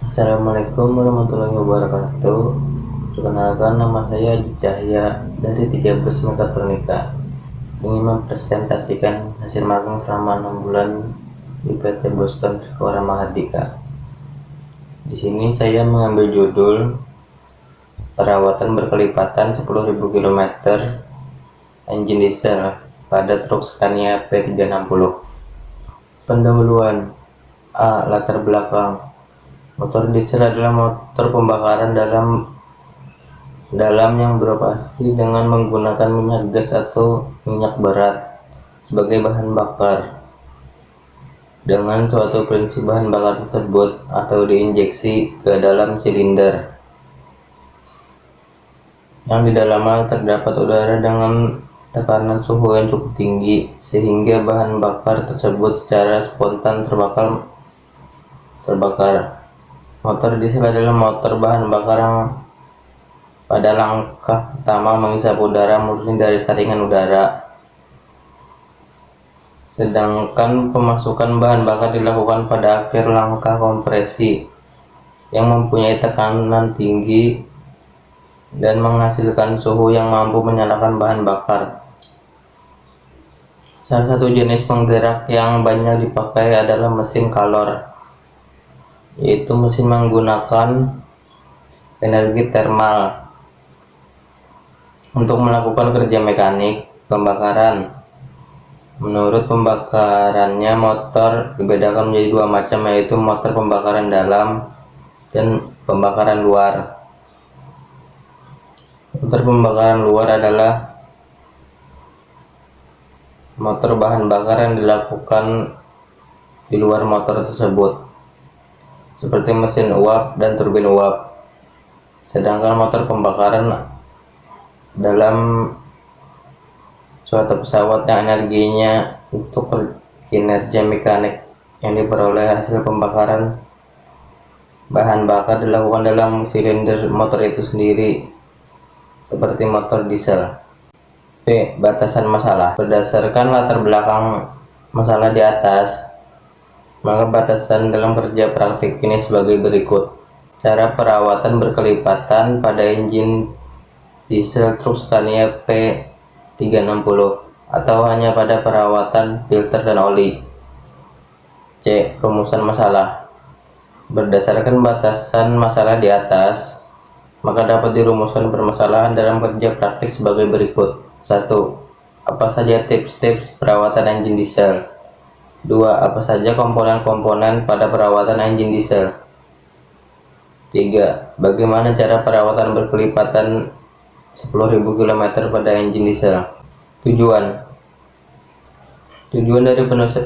Assalamualaikum warahmatullahi wabarakatuh. Perkenalkan, nama saya Adi Cahya dari 13 Mekatronika. Ingin mempresentasikan hasil magang selama 6 bulan di PT Boston Sekolah Mahardika. Di sini saya mengambil judul perawatan berkelipatan 10.000 km engine diesel pada truk Scania P360. Pendahuluan. Latar belakang. Motor diesel adalah motor pembakaran dalam yang beroperasi dengan menggunakan minyak gas atau minyak berat sebagai bahan bakar. Dengan suatu prinsip bahan bakar tersebut atau diinjeksi ke dalam silinder yang di dalamnya terdapat udara dengan tekanan suhu yang cukup tinggi sehingga bahan bakar tersebut secara spontan terbakar. Motor diesel adalah motor bahan bakar yang pada langkah pertama menghisap udara murni dari saringan udara, sedangkan pemasukan bahan bakar dilakukan pada akhir langkah kompresi yang mempunyai tekanan tinggi dan menghasilkan suhu yang mampu menyalakan bahan bakar. Salah satu jenis penggerak yang banyak dipakai adalah mesin kalor, yaitu mesin menggunakan energi termal untuk melakukan kerja mekanik pembakaran. Menurut pembakarannya, motor dibedakan menjadi dua macam, yaitu motor pembakaran dalam dan pembakaran luar. Motor pembakaran luar adalah motor bahan bakar yang dilakukan di luar motor tersebut, seperti mesin uap dan turbin uap. Sedangkan motor pembakaran dalam suatu pesawat yang energinya untuk kinerja mekanik yang diperoleh hasil pembakaran bahan bakar dilakukan dalam silinder motor itu sendiri, seperti motor diesel. B. Batasan masalah. Berdasarkan latar belakang masalah di atas, maka batasan dalam kerja praktik ini sebagai berikut. Cara perawatan berkelipatan pada engine diesel truk Scania P360 atau hanya pada perawatan filter dan oli. C. Rumusan masalah. Berdasarkan batasan masalah di atas, maka dapat dirumuskan permasalahan dalam kerja praktik sebagai berikut. 1. Apa saja tips-tips perawatan engine diesel? 2. Apa saja komponen-komponen pada perawatan engine diesel? 3. Bagaimana cara perawatan berkelipatan 10.000 km pada engine diesel? Tujuan dari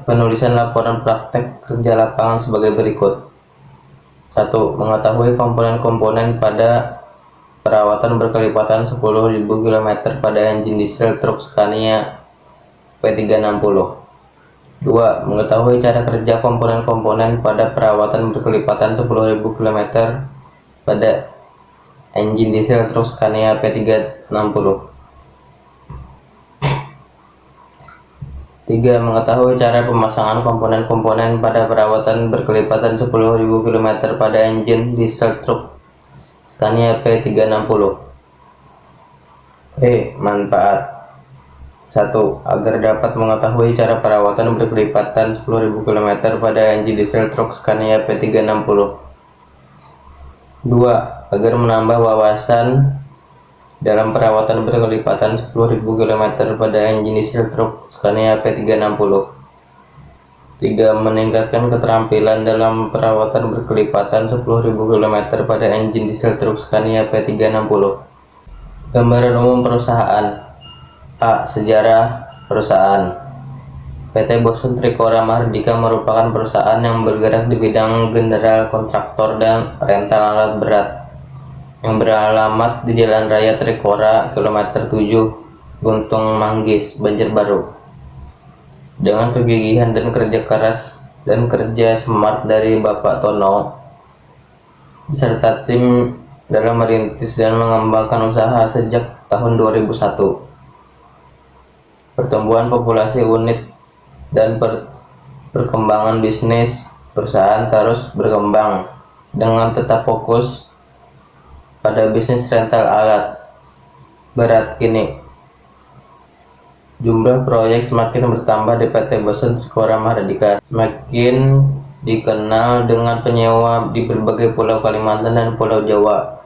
penulisan laporan praktek kerja lapangan sebagai berikut. 1. Mengetahui komponen-komponen pada perawatan berkelipatan 10.000 km pada engine diesel truk Scania P360. 2. Mengetahui cara kerja komponen-komponen pada perawatan berkelipatan 10.000 km pada engine diesel truk Scania P360. 3. Mengetahui cara pemasangan komponen-komponen pada perawatan berkelipatan 10.000 km pada engine diesel truk Scania P360. Manfaat. 1. Agar dapat mengetahui cara perawatan berkelipatan 10.000 km pada engine diesel truk Scania P360. 2. Agar menambah wawasan dalam perawatan berkelipatan 10.000 km pada engine diesel truk Scania P360. 3. Meningkatkan keterampilan dalam perawatan berkelipatan 10.000 km pada engine diesel truk Scania P360. Gambaran umum perusahaan. A. Sejarah perusahaan. PT Boston Trikora Mahardika merupakan perusahaan yang bergerak di bidang general kontraktor dan rental alat berat yang beralamat di Jalan Raya Trikora, kilometer 7, Guntung Manggis, Banjarbaru. Dengan kegigihan dan kerja keras dan kerja smart dari Bapak Tono beserta tim dalam merintis dan mengembangkan usaha sejak tahun 2001, pertumbuhan populasi unit dan perkembangan bisnis perusahaan terus berkembang dengan tetap fokus pada bisnis rental alat berat kini. Jumlah proyek semakin bertambah di PT Bosen Skora Mahardika, semakin dikenal dengan penyewa di berbagai pulau Kalimantan dan Pulau Jawa.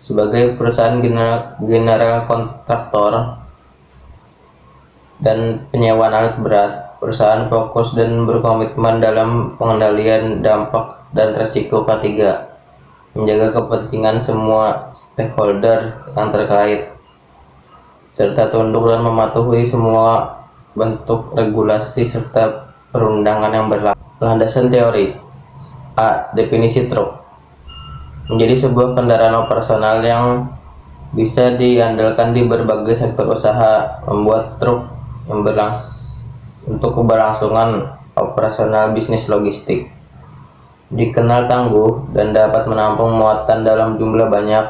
Sebagai perusahaan general kontraktor dan penyewaan alat berat, perusahaan fokus dan berkomitmen dalam pengendalian dampak dan resiko K3, menjaga kepentingan semua stakeholder yang terkait, serta tunduk dan mematuhi semua bentuk regulasi serta perundangan yang berlaku. Landasan teori. A. Definisi truk. Menjadi sebuah kendaraan operasional yang bisa diandalkan di berbagai sektor usaha, membuat truk yang untuk keberlangsungan operasional bisnis logistik. Dikenal tangguh dan dapat menampung muatan dalam jumlah banyak.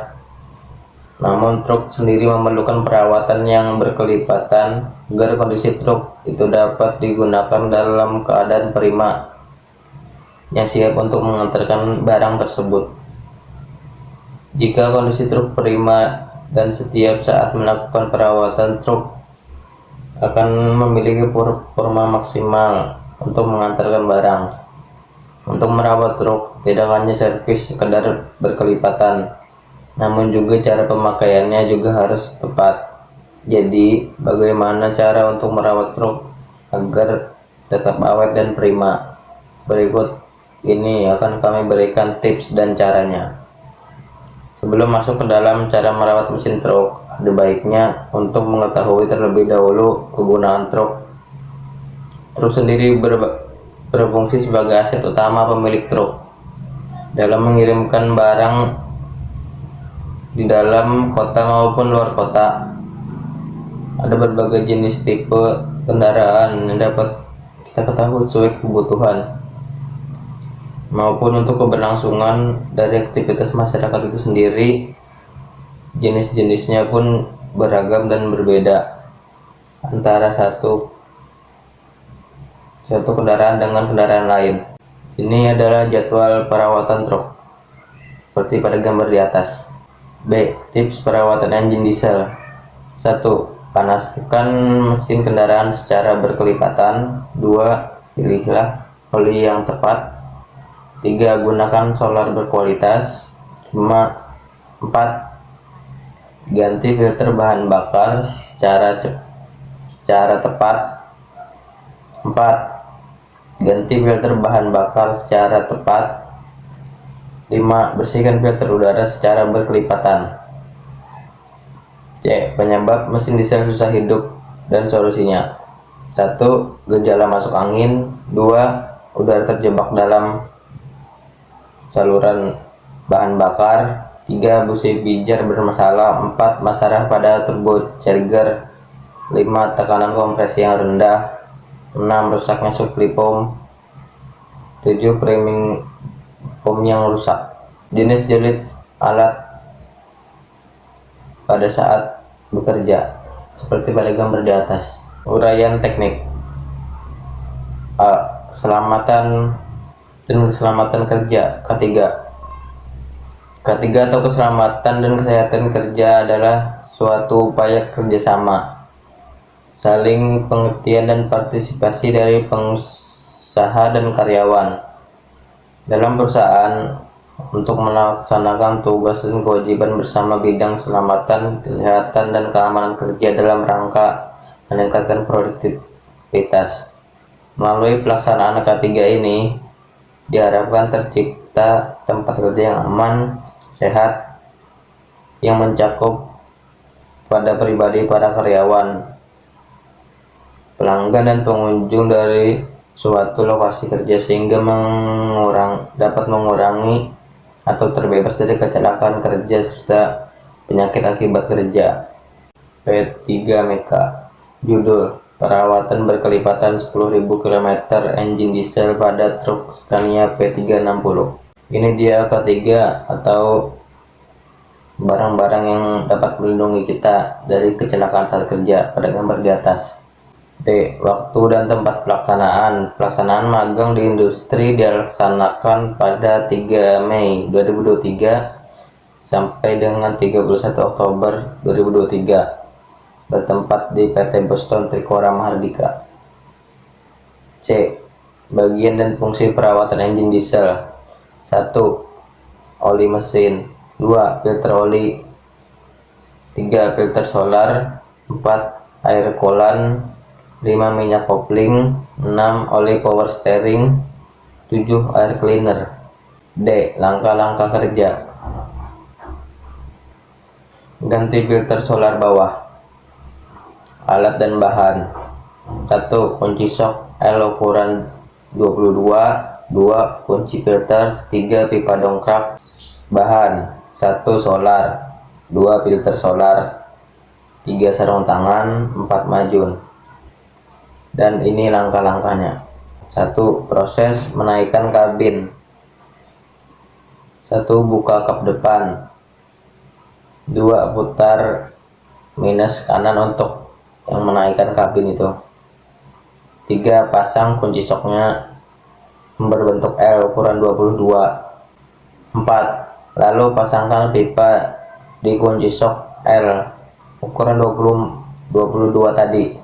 Namun truk sendiri memerlukan perawatan yang berkelipatan agar kondisi truk itu dapat digunakan dalam keadaan prima yang siap untuk mengantarkan barang tersebut. Jika kondisi truk prima dan setiap saat melakukan perawatan, truk akan memiliki performa maksimal untuk mengantarkan barang. Untuk merawat truk tidak hanya servis sekedar berkelipatan, namun juga cara pemakaiannya juga harus tepat. Jadi, bagaimana cara untuk merawat truk agar tetap awet dan prima? Berikut ini akan kami berikan tips dan caranya. Sebelum masuk ke dalam cara merawat mesin truk, ada baiknya untuk mengetahui terlebih dahulu kegunaan truk. Truk sendiri berfungsi sebagai aset utama pemilik truk dalam mengirimkan barang di dalam kota maupun luar kota. Ada berbagai jenis tipe kendaraan yang dapat kita ketahui sesuai kebutuhan maupun untuk keberlangsungan dari aktivitas masyarakat itu sendiri. Jenis-jenisnya pun beragam dan berbeda antara satu kendaraan dengan kendaraan lain. Ini adalah jadwal perawatan truk seperti pada gambar di atas. B. Tips perawatan engine diesel. 1. Panaskan mesin kendaraan secara berkelipatan. 2. Pilihlah oli yang tepat. 3. Gunakan solar berkualitas. 4. Ganti filter bahan bakar secara tepat. 4. Ganti filter bahan bakar secara tepat. 5. Bersihkan filter udara secara berkelipatan. C. Penyebab mesin diesel susah hidup dan solusinya. 1. Gejala masuk angin. 2. Udara terjebak dalam saluran bahan bakar. 3. Busi pijar bermasalah. 4. Masalah pada turbocharger. 5. Tekanan kompresi yang rendah. 6. Rusaknya supply pump. 7. Priming pump yang rusak. Jenis-jenis alat pada saat bekerja seperti pada gambar di atas. Uraian teknik. A. Keselamatan dan keselamatan kerja. K3 atau keselamatan dan kesehatan kerja adalah suatu upaya kerjasama, saling pengertian dan partisipasi dari pengusaha dan karyawan dalam perusahaan untuk melaksanakan tugas dan kewajiban bersama bidang keselamatan, kesehatan, dan keamanan kerja dalam rangka meningkatkan produktivitas. Melalui pelaksanaan K3 ini diharapkan tercipta tempat kerja yang aman, sehat, yang mencakup pada pribadi para karyawan, pelanggan, dan pengunjung dari suatu lokasi kerja sehingga dapat mengurangi atau terbebas dari kecelakaan kerja serta penyakit akibat kerja. P3 Meka. Judul: Perawatan berkelipatan 10.000 km engine diesel pada truk Scania P360. Ini dia K3 atau barang-barang yang dapat melindungi kita dari kecelakaan saat kerja pada gambar di atas. D. Waktu dan tempat pelaksanaan. Pelaksanaan magang di industri dilaksanakan pada 3 Mei 2023 sampai dengan 31 Oktober 2023. Bertempat di PT Boston Trikora Mahardika. C. Bagian dan fungsi perawatan engine diesel. 1. Oli mesin. 2. Filter oli. 3. Filter solar. 4. Air coolant. 5. Minyak kopling. 6. Oli power steering. 7. Air cleaner. D. Langkah-langkah kerja. Ganti filter solar bawah. Alat dan bahan. 1. Kunci shock L ukuran 22. 2. Kunci filter. 3. Pipa dongkrak. Bahan. 1. Solar. 2. Filter solar. 3. Sarung tangan. 4. Majun. Dan ini langkah-langkahnya. 1. Proses menaikkan kabin. 1. Buka kap depan. 2. Putar minus kanan untuk yang menaikkan kabin itu. 3. Pasang kunci shocknya berbentuk L ukuran 22. 4. Lalu pasangkan pipa di kunci shock L ukuran 22 tadi.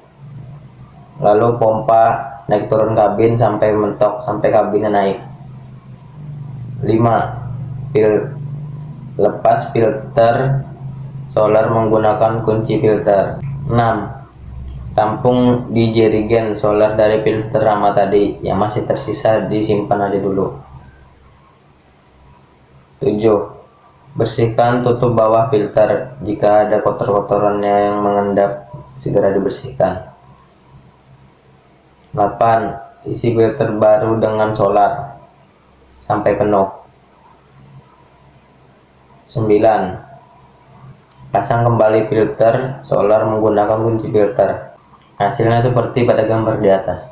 Lalu pompa naik turun kabin sampai mentok sampai kabinnya naik. 5. Lepas filter solar menggunakan kunci filter. 6. Tampung di jerigen solar dari filter lama tadi yang masih tersisa disimpan aja dulu. 7. Bersihkan tutup bawah filter. Jika ada kotor-kotorannya yang mengendap, segera dibersihkan. 8. Isi filter baru dengan solar sampai penuh. 9. Pasang kembali filter solar menggunakan kunci filter. Hasilnya seperti pada gambar di atas.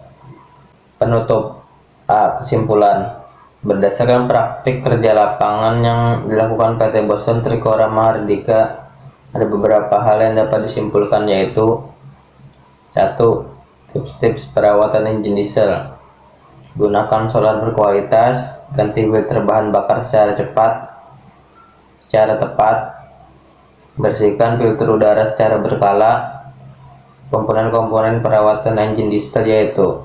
Penutup. A. Kesimpulan. Berdasarkan praktik kerja lapangan yang dilakukan PT Boston Trikora Mahardika, ada beberapa hal yang dapat disimpulkan, yaitu 1. Tips-tips perawatan engine diesel. Gunakan solar berkualitas. Ganti filter bahan bakar secara tepat. Bersihkan filter udara secara berkala. Komponen-komponen perawatan engine diesel yaitu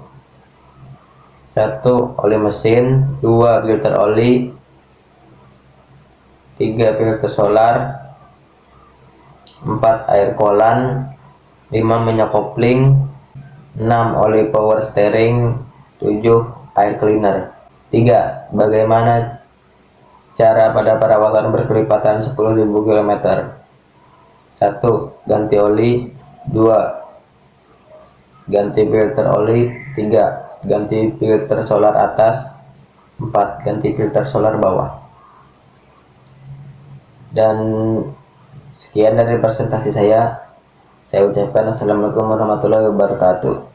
1. Oli mesin. 2. Filter oli. 3. Filter solar. 4. Air coolant. 5. Minyak kopling. 6. Oli power steering. 7. Air cleaner. 3. Bagaimana cara pada perawatan berkelipatan 10.000 km? 1. Ganti oli. 2. Ganti filter oli. 3. Ganti filter solar atas. 4. Ganti filter solar bawah. Dan sekian dari presentasi saya. Saya ucapkan assalamualaikum warahmatullahi wabarakatuh.